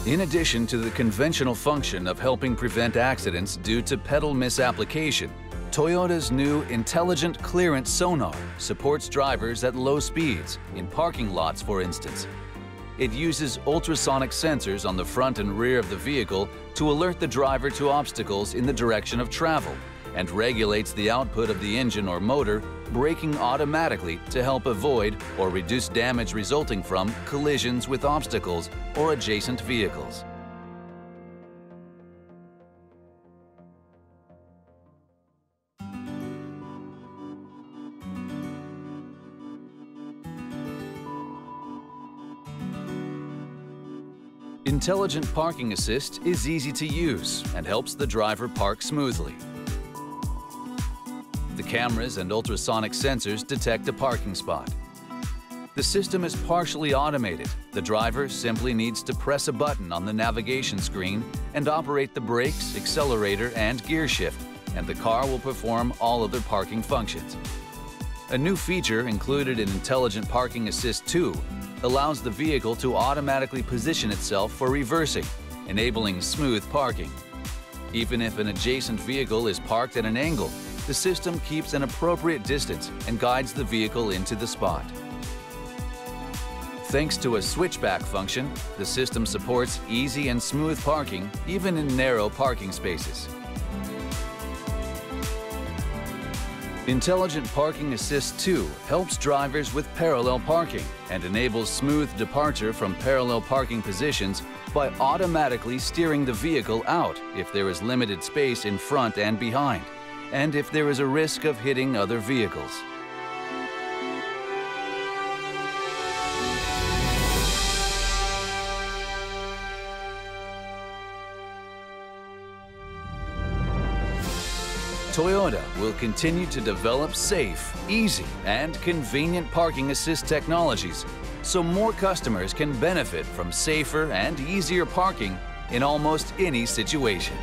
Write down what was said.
In addition to the conventional function of helping prevent accidents due to pedal misapplication, Toyota's new Intelligent Clearance Sonar supports drivers at low speeds, in parking lots for instance. It uses ultrasonic sensors on the front and rear of the vehicle to alert the driver to obstacles in the direction of travel and regulates the output of the engine or motor, braking automatically to help avoid or reduce damage resulting from collisions with obstacles or adjacent vehicles. Intelligent Parking Assist is easy to use and helps the driver park smoothly. The cameras and ultrasonic sensors detect a parking spot. The system is partially automated. The driver simply needs to press a button on the navigation screen and operate the brakes, accelerator, and gear shift, and the car will perform all other parking functions. A new feature included in Intelligent Parking Assist 2 allows the vehicle to automatically position itself for reversing, enabling smooth parking. Even if an adjacent vehicle is parked at an angle, the system keeps an appropriate distance and guides the vehicle into the spot. Thanks to a switchback function, the system supports easy and smooth parking even in narrow parking spaces. Intelligent Parking Assist 2 helps drivers with parallel parking and enables smooth departure from parallel parking positions by automatically steering the vehicle out if there is limited space in front and behind, and if there is a risk of hitting other vehicles. Toyota will continue to develop safe, easy, and convenient parking assist technologies so more customers can benefit from safer and easier parking in almost any situation.